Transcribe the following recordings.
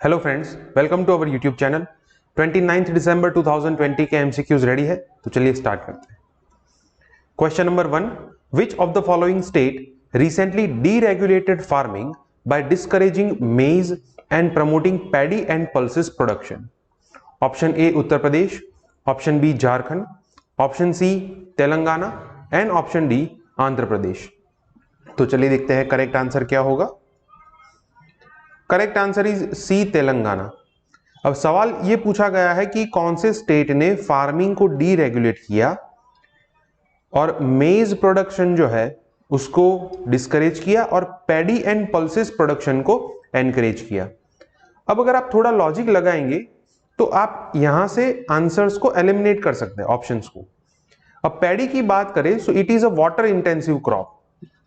Hello friends, welcome to our YouTube channel. 29 दिसंबर 2020 के MCQs ready है, तो चलिए स्टार्ट करते हैं। Question number 1, which of the following state recently deregulated farming by discouraging maize and promoting paddy and pulses production? Option A Uttar Pradesh, option B Jharkhand, option C Telangana and option D Andhra Pradesh. तो चलिए देखते हैं correct answer क्या होगा। Correct answer is C Telangana. अब सवाल यह पूछा गया है कि कौन से स्टेट ने फार्मिंग को डीरेगुलेट किया और मेज प्रोडक्शन जो है उसको डिस्करेज किया और पैडी एंड पल्सेस प्रोडक्शन को एनकरेज किया। अब अगर आप थोड़ा लॉजिक लगाएंगे तो आप यहां से आंसर्स को एलिमिनेट कर सकते हैं, ऑप्शंस को। अब पैडी की बात करें तो it is a water intensive crop,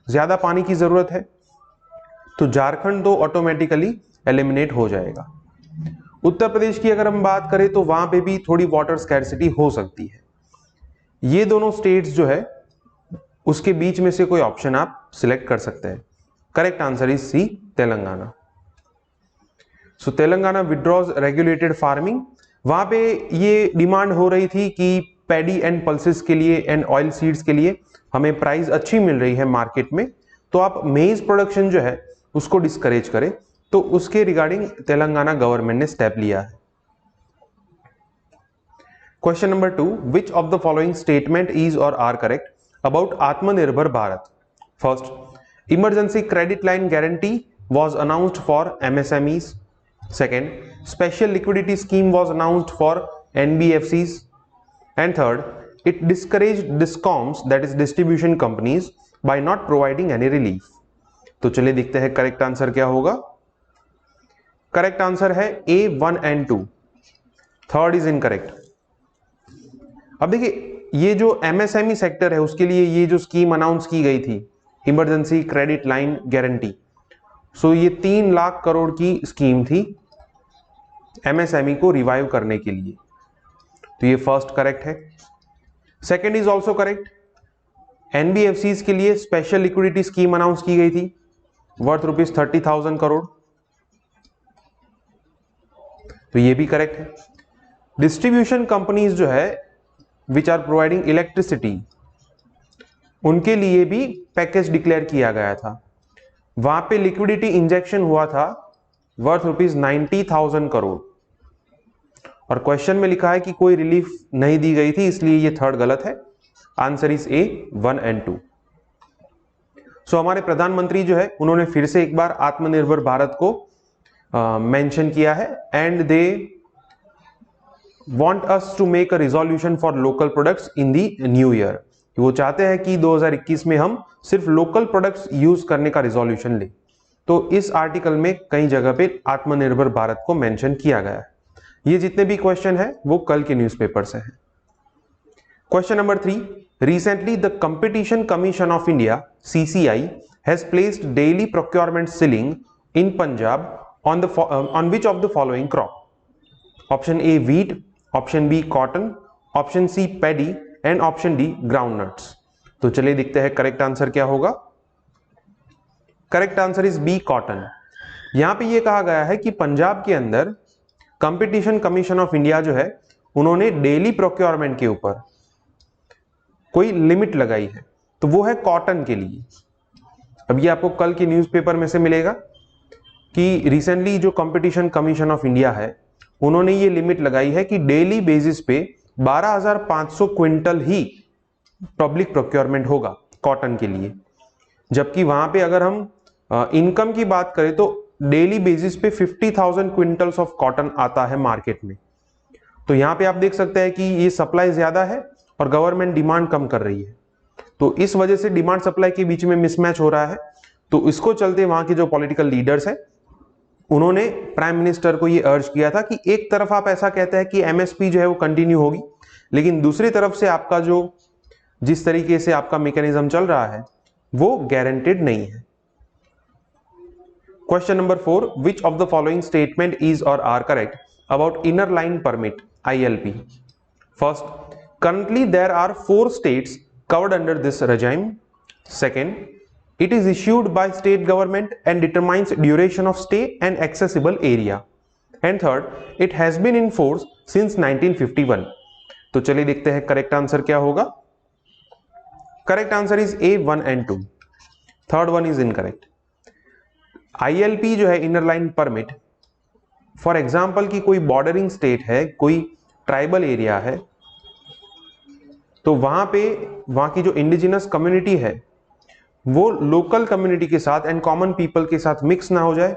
ज्यादा पानी की जरूरत है, तो झारखंड तो ऑटोमेटिकली एलिमिनेट हो जाएगा। उत्तर प्रदेश की अगर हम बात करें तो वहां पे भी थोड़ी वाटर स्कैर्सिटी हो सकती है। ये दोनों स्टेट्स जो है उसके बीच में से कोई ऑप्शन आप सिलेक्ट कर सकते हैं। Correct answer is C Telangana. So Telangana withdraws regulated farming. वहां पे ये डिमांड हो रही थी कि पैडी एंड पल्सेस के लिए एंड ऑयल सीड्स के लिए हमें प्राइस अच्छी मिल रही है मार्केट में, तो आप मेज प्रोडक्शन जो है उसको डिस्करेज करें, तो उसके रिगार्डिंग तेलंगाना गवर्नमेंट ने स्टेप लिया है। Question number 2, which of the following statement is or are correct about आत्मनिर्भर Bharat? First, emergency credit line guarantee was announced for MSMEs. Second, special liquidity scheme was announced for NBFCs. And third, it discouraged DISCOMs, that is distribution companies, by not providing any relief. तो चलिए देखते हैं correct answer क्या होगा। Correct answer है A 1 and 2, third is incorrect. अब देखिए, ये जो MSME सेक्टर है उसके लिए ये जो स्कीम अनाउंस की गई थी, इमरजेंसी क्रेडिट लाइन गारंटी, सो ये 3 लाख करोड़ की स्कीम थी MSME को रिवाइव करने के लिए, तो ये फर्स्ट करेक्ट है। Second is also correct, NBFCs के लिए स्पेशल लिक्विडिटी स्कीम अनाउंस की गई थी वर्थ ₹30,000 करोड़, तो ये भी करेक्ट है। डिस्ट्रीब्यूशन कंपनीज जो है विच आर प्रोवाइडिंग इलेक्ट्रिसिटी, उनके लिए भी पैकेज डिक्लेयर किया गया था, वहां पे लिक्विडिटी इंजेक्शन हुआ था वर्थ ₹90,000 करोड़, और क्वेश्चन में लिखा है कि कोई रिलीफ नहीं दी गई थी, इसलिए ये थर्ड गलत है। Answer is A 1 and 2। So हमारे प्रधानमंत्री जो है उन्होंने फिर से एक बार आत्मनिर्भर भारत को मेंशन किया है, and they want us to make a resolution for local products in the new year. वो चाहते हैं कि 2021 में हम सिर्फ लोकल प्रोडक्ट्स यूज करने का रिजोल्यूशन लें, तो इस आर्टिकल में कई जगह पे आत्मनिर्भर भारत को मेंशन किया गया है। ये जितने भी क्वेश्चन है वो कल के न्यूज़पेपर से है। Question number 3, recently the competition commission of India CCI has placed daily procurement ceiling in Punjab on which of the following crop? Option A wheat, option B cotton, option C paddy and option D groundnuts। तो चलिए देखते हैं correct answer क्या होगा। Correct answer is B cotton. यहां पे ये कहा गया है कि पंजाब के अंदर कंपटीशन कमीशन ऑफ इंडिया जो है उन्होंने डेली प्रोक्योरमेंट के ऊपर कोई लिमिट लगाई है, तो वो है कॉटन के लिए। अब ये आपको कल के न्यूज़पेपर में से मिलेगा कि रिसेंटली जो कंपटीशन कमीशन ऑफ इंडिया है उन्होंने ये लिमिट लगाई है कि डेली बेसिस पे 12,500 क्विंटल ही पब्लिक प्रोक्योरमेंट होगा कॉटन के लिए, जबकि वहां पे अगर हम इनकम की बात करें तो डेली बेसिस पे 50,000 क्विंटल्स ऑफ कॉटन आता है मार्केट में। तो यहां पे आप देख सकते हैं कि ये सप्लाई ज्यादा है और गवर्नमेंट डिमांड कम कर रही है, तो इस वजह से डिमांड सप्लाई के बीच में मिसमैच हो रहा है। तो इसको चलते वहां के जो पॉलिटिकल लीडर्स हैं उन्होंने प्राइम मिनिस्टर को ये अर्ज किया था कि एक तरफ आप ऐसा कहते हैं कि MSP जो है वो कंटिन्यू होगी, लेकिन दूसरी तरफ से आपका जो जिस तरीके से आपका मैकेनिज्म चल रहा है वो गारंटेड नहीं है। Question number 4, which of the following statement is or are correct about inner line permit ILP? First, currently there are 4 states covered under this regime. Second, it is issued by state government and determines duration of stay and accessible area. And third it has been in force since 1951। तो चलिए देखते हैं correct answer क्या होगा। Correct answer is A 1 and 2, third one is incorrect. ILP जो है inner line permit, for example की कोई बॉर्डरिंग स्टेट है, कोई ट्राइबल एरिया है, तो वहां की जो इंडिजिनस कम्युनिटी है वो लोकल कम्युनिटी के साथ एंड कॉमन पीपल के साथ मिक्स ना हो जाए,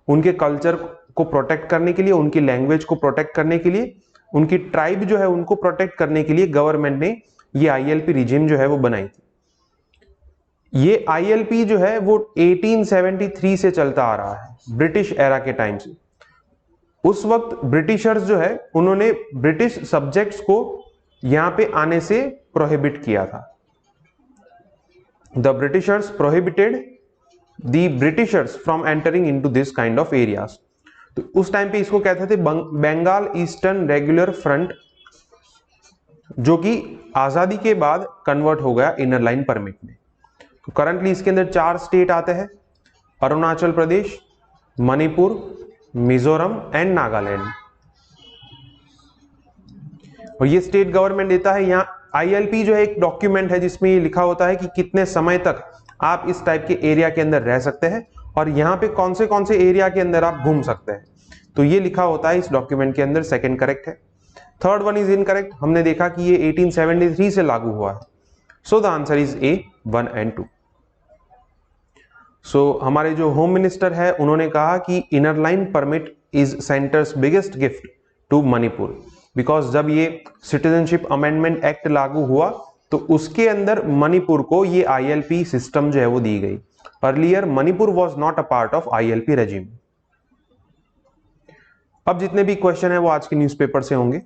उनके कल्चर को प्रोटेक्ट करने के लिए, उनकी लैंग्वेज को प्रोटेक्ट करने के लिए, उनकी ट्राइब जो है उनको प्रोटेक्ट करने के लिए गवर्नमेंट ने ये ILP रिजिम जो है वो बनाई थी। ये ILP जो है वो 1873 से चलता आ रहा है, ब्रिटिश एरा के टाइम से। उस वक्त ब्रिटिशर्स जो है उन्होंने ब्रिटिश सब्जेक्ट्स को यहां पे आने से प्रोहिबिट किया था। The Britishers prohibited the Britishers from entering into this kind of areas. तो उस टाइम पे इसको कहते थे बंगाल ईस्टर्न रेगुलर फ्रंट, जो कि आजादी के बाद कन्वर्ट हो गया इनर लाइन परमिट में। तो करंटली इसके अंदर 4 स्टेट आते हैं, अरुणाचल प्रदेश, मणिपुर, मिजोरम एंड नागालैंड। और ये स्टेट गवर्नमेंट देता है। यहाँ ILP जो है एक डॉक्यूमेंट है जिसमें ये लिखा होता है कि कितने समय तक आप इस टाइप के एरिया के अंदर रह सकते हैं और यहाँ पे कौन से एरिया के अंदर आप घूम सकते हैं। तो ये लिखा होता है इस डॉक्यूमेंट के अंदर। सेकंड करेक्ट है। Third one is incorrect. हमने देखा कि ये 1873 से लागू हुआ है। So the answer is A 1 and 2। So हमारे जो होम मिनिस्टर है उन्होंने कहा कि inner line permit is centre's biggest gift to Manipur, because जब ये सिटीजनशिप अमेंडमेंट एक्ट लागू हुआ तो उसके अंदर मणिपुर को ये ILP सिस्टम जो है वो दी गई। Earlier Manipur was not a part of ILP regime. अब जितने भी क्वेश्चन है वो आज के न्यूज़पेपर से होंगे।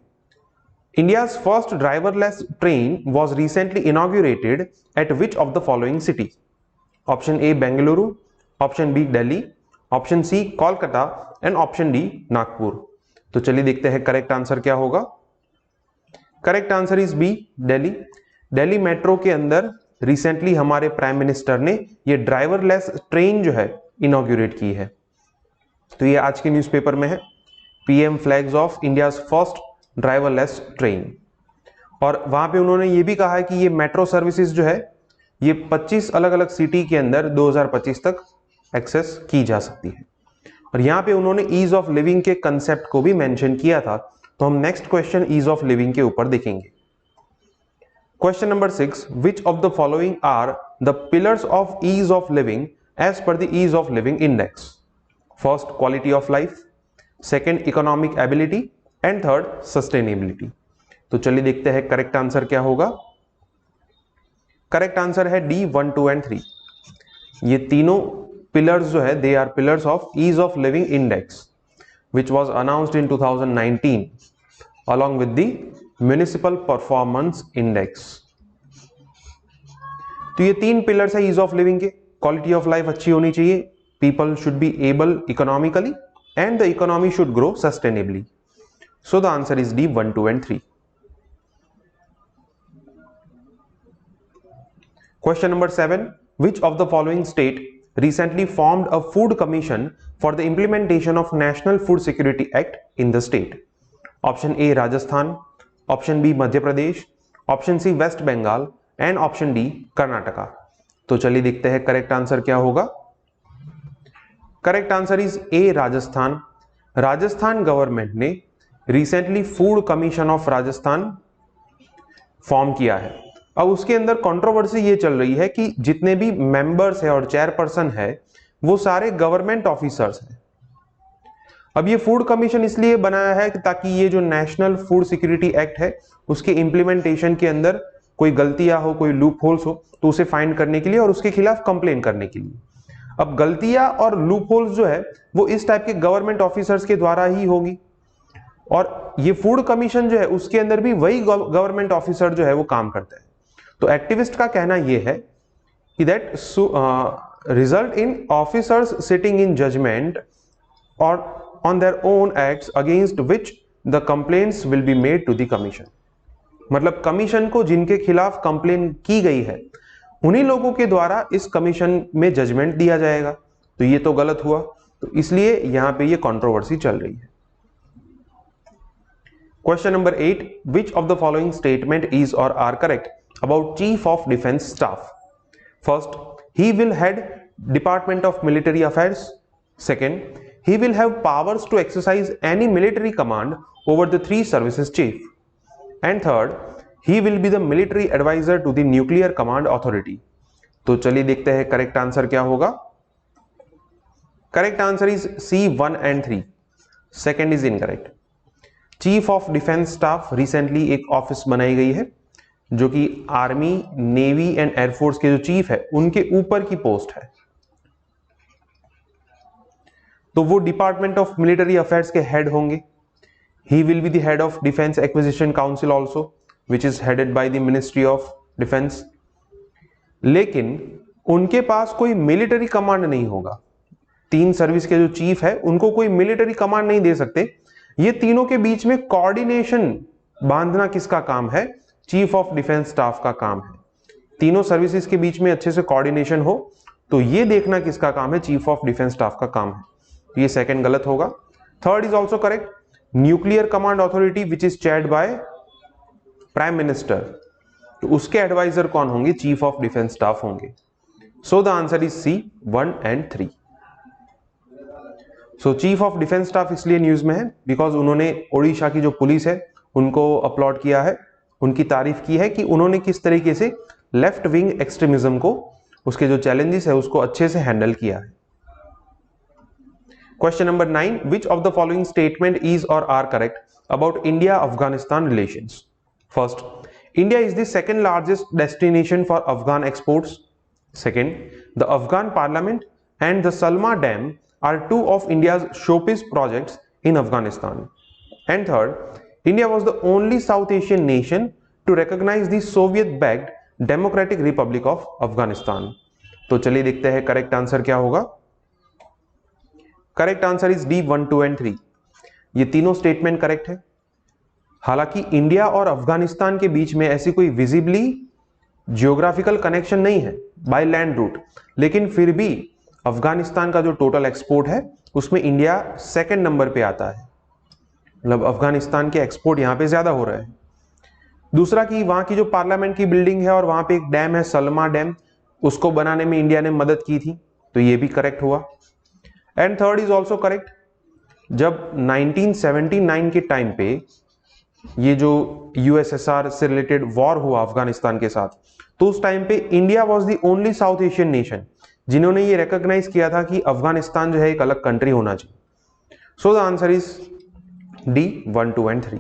India's first driverless train was recently inaugurated at which of the following city? Option A Bengaluru, option B Delhi, option C Kolkata and option D Nagpur. तो चलिए देखते हैं करेक्ट आंसर क्या होगा। Correct answer is B Delhi. Delhi metro के अंदर रिसेंटली हमारे प्राइम मिनिस्टर ने ये ड्राइवरलेस ट्रेन जो है इनॉग्रेट की है। तो ये आज के न्यूज़पेपर में है, PM flags of India's first driverless train. और वहां पे उन्होंने ये भी कहा है कि ये मेट्रो सर्विसेज जो है ये 25 अलग अलग सिटी के अंदर 2025 तक एक्सेस की जा सकती है। और यहाँ पे उन्होंने ईज ऑफ लिविंग के कंसेप्ट को भी मेंशन किया था। तो हम next question ease of living के ऊपर देखेंगे। Question number 6, which of the following are the pillars of ease of living as per the ease of living index? First quality of life, second economic ability and third sustainability. तो चलिए देखते हैं correct answer क्या होगा। Correct answer है D 1, 2 and 3। ये तीनों pillars जो है they are pillars of ease of living index which was announced in 2019 along with the municipal performance index। तो ये 3 पिलर्स है ईज ऑफ लिविंग के। क्वालिटी ऑफ लाइफ अच्छी होनी चाहिए, people should be able economically and the economy should grow sustainably. So the answer is D 1, 2 and 3। Question number 7, which of the following state recently formed a food commission for the implementation of National Food Security Act in the state? Option A Rajasthan, Option B Madhya Pradesh, Option C West Bengal and Option D Karnataka। तो चलिए देखते हैं correct answer क्या होगा। Correct answer is A Rajasthan. Rajasthan government ने recently food commission of Rajasthan form किया है। अब उसके अंदर कंट्रोवर्सी ये चल रही है कि जितने भी मेंबर्स है और चेयरपर्सन है वो सारे गवर्नमेंट ऑफिसर्स हैं। अब ये फूड कमीशन इसलिए बनाया है कि ताकि ये जो नेशनल फूड सिक्योरिटी एक्ट है उसके इंप्लीमेंटेशन के अंदर कोई गलतियां हो, कोई लूप होल्स हो तो उसे फाइंड करने के लिए और उसके खिलाफ कंप्लेन करने के लिए। अब गलतियां और लूप होल्स जो है वो इस टाइप के गवर्नमेंट ऑफिसर्स के द्वारा ही होगी और ये फूड कमीशन जो है उसके अंदर भी वही गवर्नमेंट ऑफिसर जो है वो काम करता है। तो एक्टिविस्ट का कहना यह है कि that result in officers sitting in judgment or on their own acts against which the complaints will be made to the commission. मतलब कमीशन को जिनके खिलाफ कंप्लेन की गई है उन्हीं लोगों के द्वारा इस कमीशन में जजमेंट दिया जाएगा। तो ये तो गलत हुआ, तो इसलिए यहां पे ये कंट्रोवर्सी चल रही है। Question number 8. Which of the following statement is or are correct about Chief of Defense Staff? First, he will head Department of Military Affairs. Second, he will have powers to exercise any military command over the 3 services chief. And third, he will be the military advisor to the Nuclear Command Authority. तो चलिए देखते हैं correct answer क्या होगा. Correct answer is C 1 and 3. Second is incorrect. Chief of defence staff recently एक office बनाई गई है जो कि आर्मी, नेवी एंड एयरफोर्स के जो चीफ है उनके ऊपर की पोस्ट है. तो वो डिपार्टमेंट ऑफ मिलिट्री अफेयर्स के हेड होंगे. He will be the head of defence acquisition council also which is headed by the ministry of defence. लेकिन उनके पास कोई मिलिट्री कमांड नहीं होगा. 3 सर्विस के जो चीफ है उनको कोई मिलिट्री कमांड नहीं दे सकते. ये तीनों के बीच में कोऑर्डिनेशन बांधना किसका काम है? चीफ ऑफ डिफेंस स्टाफ का काम है. तीनों सर्विसेज के बीच में अच्छे से कोऑर्डिनेशन हो तो ये देखना किसका काम है? चीफ ऑफ डिफेंस स्टाफ का काम है. ये सेकंड गलत होगा. Third is also correct. Nuclear command authority which is chaired by prime minister, तो उसके एडवाइजर कौन होंगे? चीफ ऑफ डिफेंस स्टाफ होंगे. सो the answer is C 1 and 3. So chief of defence staff इसलिए न्यूज में है बिकॉज उन्होंने ओडिशा की जो पुलिस है उनको अपलॉड किया है, उनकी तारीफ की है कि उन्होंने किस तरीके से लेफ्ट विंग एक्सट्रीमिज्म को, उसके जो चैलेंजेस है उसको अच्छे से हैंडल किया है. Question number 9. Which of the following statement is or are correct about India Afghanistan relations? First, India is the second largest destination for Afghan exports. Second, the Afghan parliament and the Salma dam are 2 of India's showpiece projects in Afghanistan. And third, India was the only South Asian nation to recognize the Soviet-backed Democratic Republic of Afghanistan. तो चलिए देखते हैं correct answer क्या होगा. Correct answer is D 1, 2 and 3. ये तीनों statement correct है. हालांकि इंडिया और अफगानिस्तान के बीच में ऐसी कोई विजिबली जियोग्राफिकल कनेक्शन नहीं है बाय लैंड रूट, लेकिन फिर भी अफगानिस्तान का जो टोटल एक्सपोर्ट है उसमें इंडिया सेकंड नंबर पे आता है. मतलब अफगानिस्तान के एक्सपोर्ट यहां पे ज्यादा हो रहा है. दूसरा कि वहां की जो पार्लियामेंट की बिल्डिंग है और वहां पे एक डैम है सलमा डैम, उसको बनाने में इंडिया ने मदद की थी, तो ये भी करेक्ट हुआ. And third is also correct. जब 1979 के टाइम पे ये जो USSR से रिलेटेड वॉर हुआ अफगानिस्तान के साथ, तो उस टाइम पे India was the only south Asian nation जिन्होंने ये रिकॉग्नाइज किया था कि अफगानिस्तान जो है एक अलग कंट्री होना चाहिए. सो the answer is D 1, 2 and 3.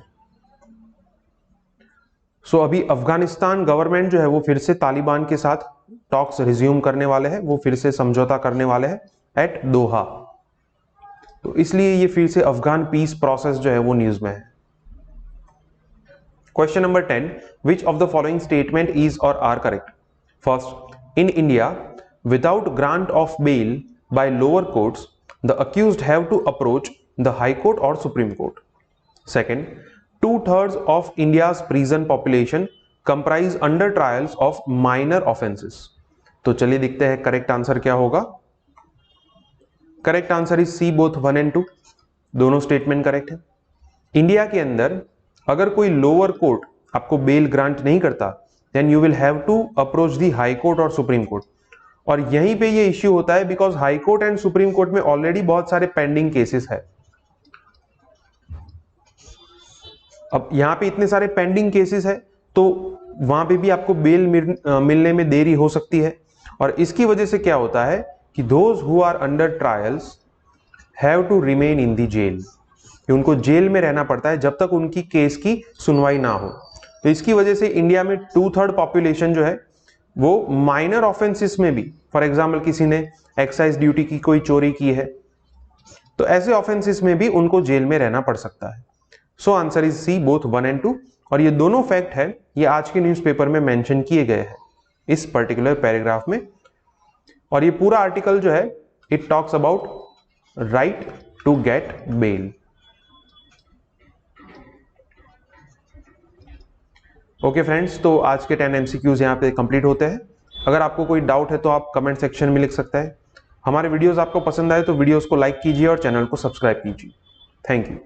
सो अभी अफगानिस्तान गवर्नमेंट जो है वो फिर से तालिबान के साथ टॉक्स रिज्यूम करने वाले हैं, वो फिर से समझौता करने वाले हैं एट दोहा. तो इसलिए ये फिर से अफगान पीस प्रोसेस जो है वो न्यूज में है. Question number 10. Which of the following statement is or are correct? First, in India without grant of bail by lower courts, the accused have to approach the High Court or Supreme Court. Second, 2/3 of India's prison population comprise under trials of minor offenses. तो चलिए देखते हैं correct answer क्या होगा. Correct answer is C both 1 and 2. दोनों statement correct है. India के अंदर अगर कोई लोअर कोर्ट आपको बेल ग्रांट नहीं करता, then you will have to approach the high court और सुप्रीम कोर्ट. और यहीं पे ये इश्यू होता है because high court and supreme court में ऑलरेडी बहुत सारे पेंडिंग केसेस है. अब यहां पे इतने सारे पेंडिंग केसेस है तो वहां पे भी आपको बेल मिलने में देरी हो सकती है. और इसकी वजह से क्या होता है कि those who are under trials have to remain in the jail, कि उनको जेल में रहना पड़ता है जब तक उनकी केस की सुनवाई ना हो. तो इसकी वजह से इंडिया में 2/3 पॉपुलेशन जो है वो माइनर ऑफेंसेस में भी, फॉर एग्जाम्पल किसी ने एक्साइज ड्यूटी की कोई चोरी की है तो ऐसे ऑफेंसेस में भी उनको जेल में रहना पड़ सकता है. So answer is C both 1 and 2. और ये दोनों फैक्ट है ये आज के न्यूज़पेपर में मेंशन किए गए हैं इस पर्टिकुलर पैराग्राफ में. और ये पूरा आर्टिकल जो है it talks about right to get bail. Okay friends, तो आज के 10 MCQs यहाँ पे कंप्लीट होते हैं. अगर आपको कोई डाउट है तो आप कमेंट सेक्शन में लिख सकते हैं. हमारे वीडियोस आपको पसंद आए तो वीडियोस को लाइक कीजिए और चैनल को सब्सक्राइब कीजिए. Thank you.